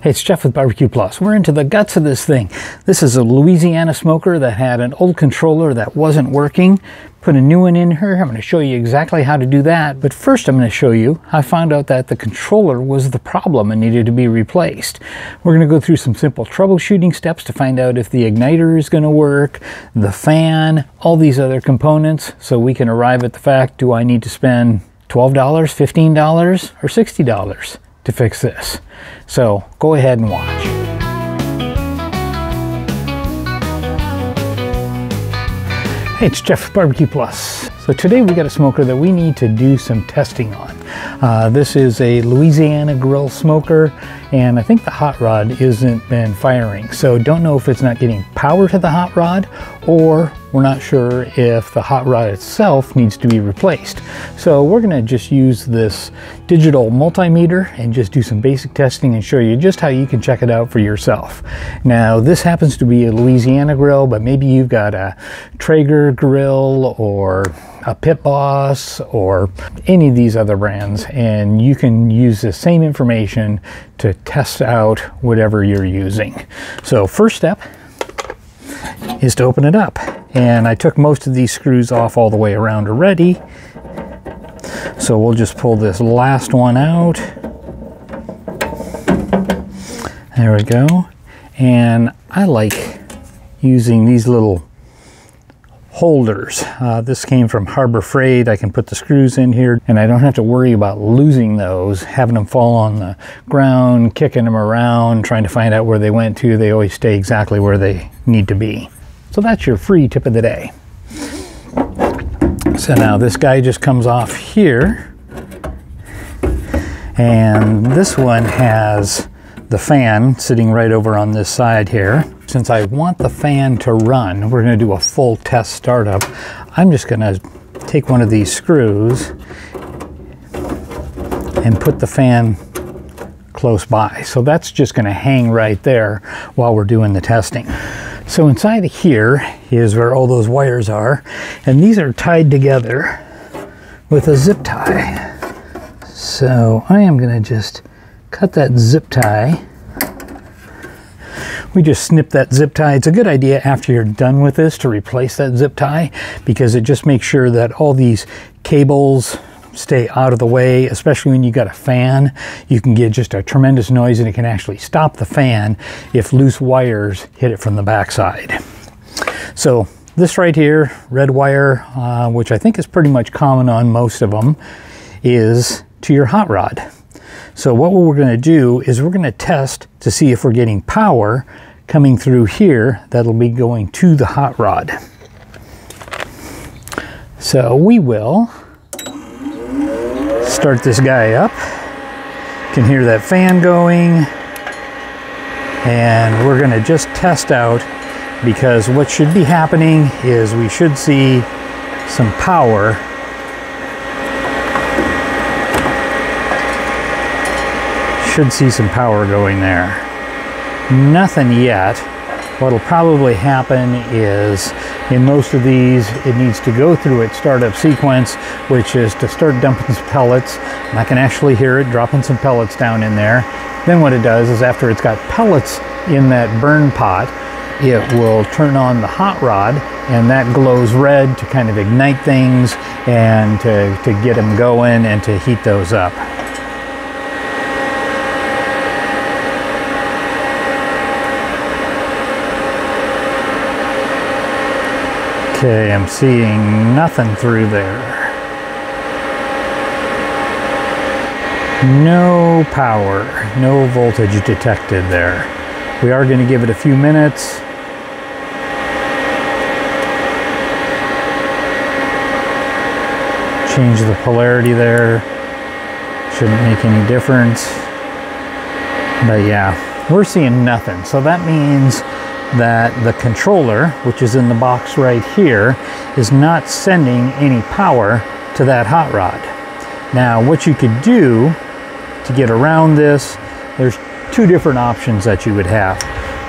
Hey, it's Jeff with BBQplus. We're into the guts of this thing. This is a Louisiana smoker that had an old controller that wasn't working. Put a new one in here. I'm going to show you exactly how to do that. But first I'm going to show you how I found out that the controller was the problem and needed to be replaced. We're going to go through some simple troubleshooting steps to find out if the igniter is going to work, the fan, all these other components, so we can arrive at the fact, do I need to spend $12, $15, or $60 to fix this? So go ahead and watch. Hey, it's Jeff with BBQplus. So today we got a smoker that we need to do some testing on. This is a Louisiana Grill smoker, and I think the hot rod isn't been firing. So don't know if it's not getting power to the hot rod, or we're not sure if the hot rod itself needs to be replaced. So we're gonna just use this digital multimeter and just do some basic testing and show you just how you can check it out for yourself. Now, this happens to be a Louisiana grill, but maybe you've got a Traeger grill or a Pit Boss or any of these other brands, and you can use the same information to test out whatever you're using. So first step is to open it up, and I took most of these screws off all the way around already, so we'll just pull this last one out. There we go. And I like using these little holders. This came from Harbor Freight. I can put the screws in here and I don't have to worry about losing those, having them fall on the ground, kicking them around, trying to find out where they went to. They always stay exactly where they need to be. So that's your free tip of the day. So now this guy just comes off here, and this one has the fan sitting right over on this side here. Since I want the fan to run, we're going to do a full test startup. I'm just going to take one of these screws and put the fan close by. So that's just going to hang right there while we're doing the testing. So inside of here is where all those wires are, and these are tied together with a zip tie. So I am going to just cut that zip tie. We just snip that zip tie. It's a good idea after you're done with this to replace that zip tie, because it just makes sure that all these cables stay out of the way, especially when you got a fan. You can get just a tremendous noise, and it can actually stop the fan if loose wires hit it from the backside. So this right here, red wire, which I think is pretty much common on most of them, is to your hot rod. So what we're going to do is we're going to test to see if we're getting power coming through here that'll be going to the hot rod. So we will start this guy up. You can hear that fan going, and we're going to just test out, because what should be happening is we should see some power . Should see some power going there. Nothing yet. What'll probably happen is in most of these it needs to go through its startup sequence, which is to start dumping some pellets, and I can actually hear it dropping some pellets down in there. Then what it does is, after it's got pellets in that burn pot, it will turn on the hot rod, and that glows red to kind of ignite things and to get them going and to heat those up. Okay, I'm seeing nothing through there. No power, no voltage detected there. We are going to give it a few minutes. Change the polarity there. Shouldn't make any difference. But yeah, we're seeing nothing. So that means that the controller, which is in the box right here, is not sending any power to that hot rod. Now, what you could do to get around this, there's two different options that you would have.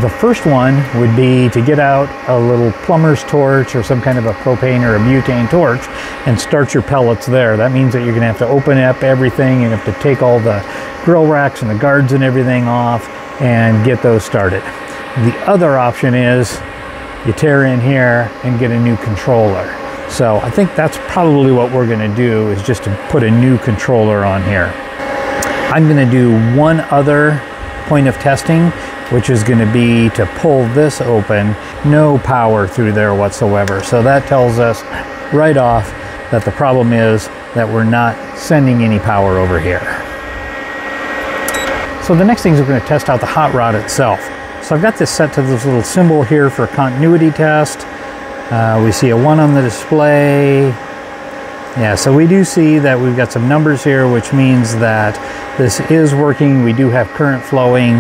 The first one would be to get out a little plumber's torch or some kind of a propane or a butane torch and start your pellets there. That means that you're going to have to open up everything. You have to take all the grill racks and the guards and everything off, and get those started. The other option is you tear in here and get a new controller. So I think that's probably what we're going to do, is just to put a new controller on here. I'm going to do one other point of testing, which is going to be to pull this open, no power through there whatsoever. So that tells us right off that the problem is that we're not sending any power over here. So the next thing is we're going to test out the hot rod itself. So I've got this set to this little symbol here for continuity test. We see a 1 on the display. Yeah, so we do see that we've got some numbers here, which means that this is working. We do have current flowing.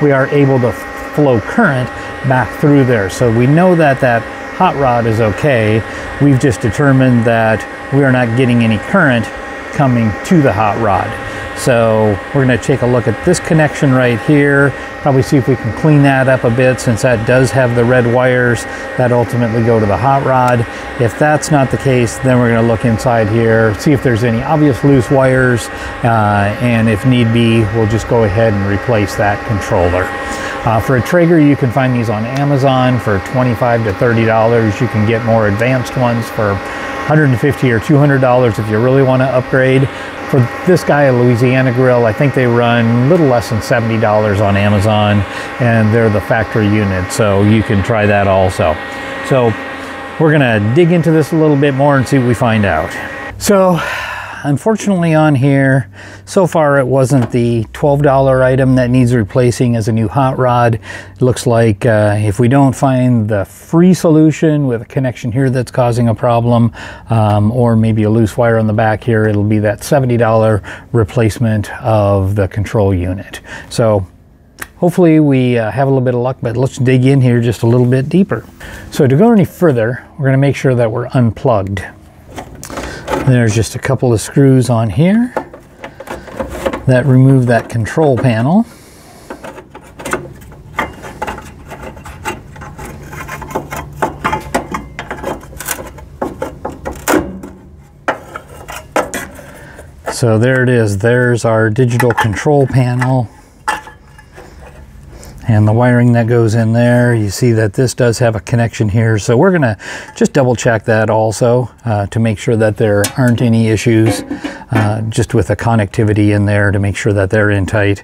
We are able to flow current back through there. So we know that that hot rod is okay. We've just determined that we are not getting any current coming to the hot rod. So we're going to take a look at this connection right here, probably see if we can clean that up a bit, since that does have the red wires that ultimately go to the hot rod. If that's not the case, then we're going to look inside here, see if there's any obvious loose wires, and if need be, we'll just go ahead and replace that controller. For a Traeger, you can find these on Amazon for $25 to $30. You can get more advanced ones for $150 or $200 if you really want to upgrade. For this guy, a Louisiana Grill, I think they run a little less than $70 on Amazon, and they're the factory unit, so you can try that also. So we're gonna dig into this a little bit more and see what we find out. So unfortunately on here, so far it wasn't the $12 item that needs replacing as a new hot rod. It looks like if we don't find the free solution with a connection here that's causing a problem, or maybe a loose wire on the back here, it'll be that $70 replacement of the control unit. So hopefully we have a little bit of luck, but let's dig in here just a little bit deeper. So to go any further, we're going to make sure that we're unplugged. There's just a couple of screws on here that remove that control panel. So there it is. There's our digital control panel and the wiring that goes in there. You see that this does have a connection here, so we're gonna just double check that also to make sure that there aren't any issues just with the connectivity in there, to make sure that they're in tight.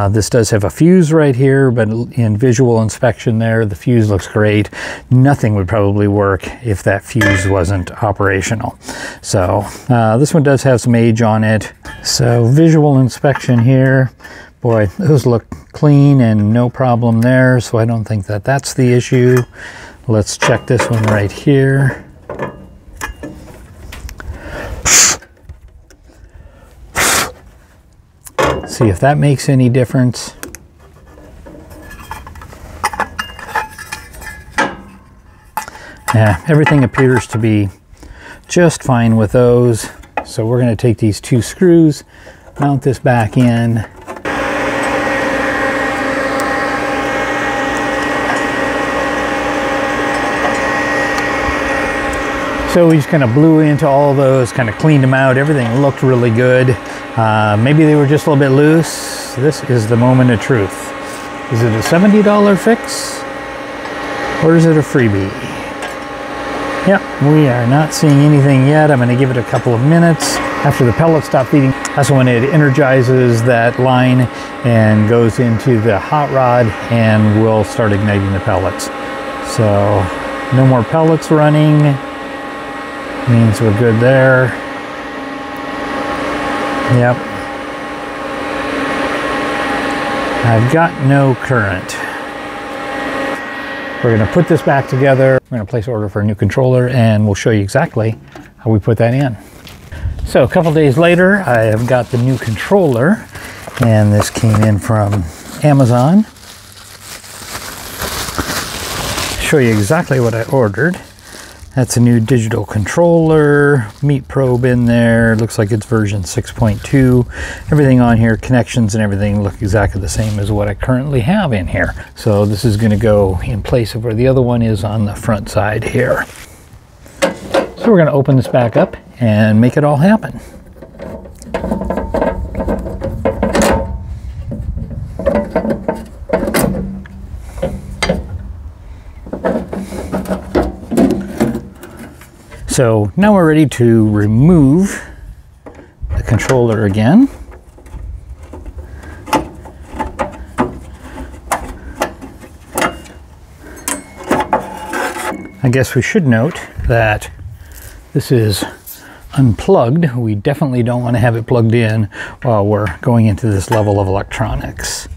This does have a fuse right here, but in visual inspection there, the fuse looks great. Nothing would probably work if that fuse wasn't operational. So this one does have some age on it. So visual inspection here, boy, those look clean and no problem there, so I don't think that that's the issue. Let's check this one right here. See if that makes any difference. Yeah, everything appears to be just fine with those. So we're going to take these two screws, mount this back in. So we just kind of blew into all those, kind of cleaned them out. Everything looked really good. Maybe they were just a little bit loose. This is the moment of truth. Is it a $70 fix? Or is it a freebie? Yep, we are not seeing anything yet. I'm going to give it a couple of minutes. After the pellets stop feeding, that's when it energizes that line and goes into the hot rod, and we'll start igniting the pellets. So no more pellets running. Means we're good there. Yep. I've got no current. We're going to put this back together. We're going to place an order for a new controller, and we'll show you exactly how we put that in. So a couple days later, I have got the new controller, and this came in from Amazon. Show you exactly what I ordered. That's a new digital controller, meat probe in there. Looks like it's version 6.2. Everything on here, connections and everything, look exactly the same as what I currently have in here. So this is going to go in place of where the other one is on the front side here. So we're going to open this back up and make it all happen. So now we're ready to remove the controller again. I guess we should note that this is unplugged. We definitely don't want to have it plugged in while we're going into this level of electronics.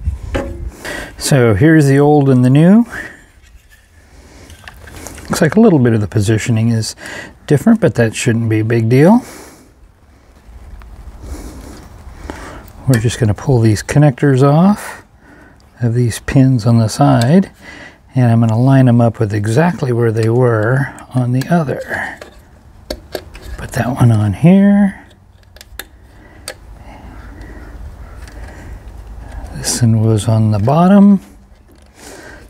So here's the old and the new. Looks like a little bit of the positioning is different, but that shouldn't be a big deal. We're just going to pull these connectors off of these pins on the side, and I'm going to line them up with exactly where they were on the other. Put that one on here. This one was on the bottom.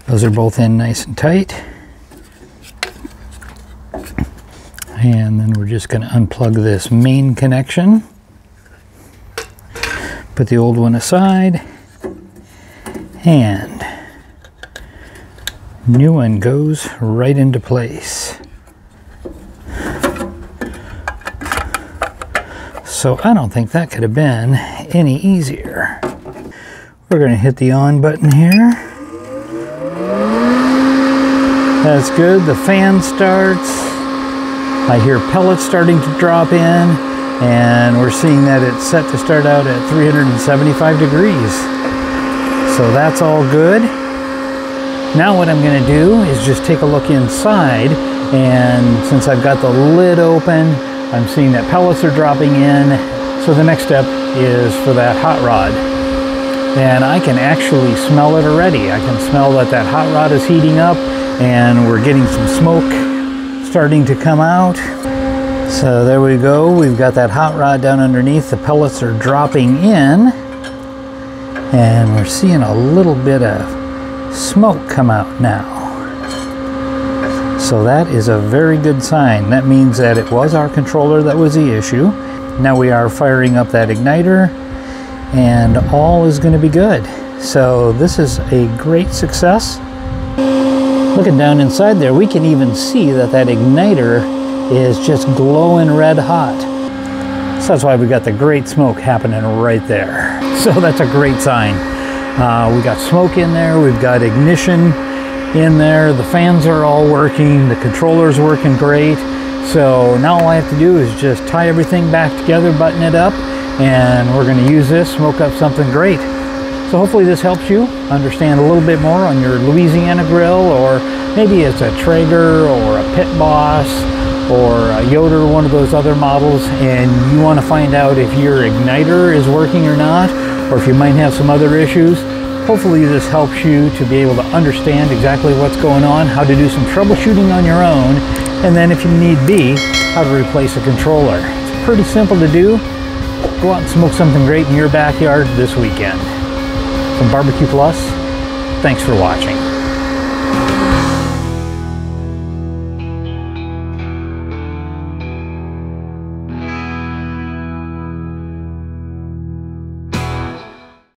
Those are both in nice and tight. And then we're just going to unplug this main connection. Put the old one aside. And new one goes right into place. So I don't think that could have been any easier. We're going to hit the on button here. That's good. The fan starts. I hear pellets starting to drop in, and we're seeing that it's set to start out at 375 degrees. So that's all good. Now what I'm going to do is just take a look inside, and since I've got the lid open, I'm seeing that pellets are dropping in. So the next step is for that hot rod. And I can actually smell it already. I can smell that that hot rod is heating up, and we're getting some smoke starting to come out. So there we go. We've got that hot rod down underneath. The pellets are dropping in, and we're seeing a little bit of smoke come out now. So that is a very good sign. That means that it was our controller that was the issue. Now we are firing up that igniter, and all is going to be good. So this is a great success. Looking down inside there, we can even see that that igniter is just glowing red hot. So that's why we got the great smoke happening right there. So that's a great sign. We got smoke in there, we've got ignition in there, the fans are all working, the controller's working great. So now all I have to do is just tie everything back together, button it up, and we're going to use this, smoke up something great. So hopefully this helps you understand a little bit more on your Louisiana grill, or maybe it's a Traeger or a Pit Boss or a Yoder, one of those other models, and you want to find out if your igniter is working or not, or if you might have some other issues. Hopefully this helps you to be able to understand exactly what's going on, how to do some troubleshooting on your own, and then if you need be, how to replace a controller. It's pretty simple to do. Go out and smoke something great in your backyard this weekend. From BBQplus, thanks for watching.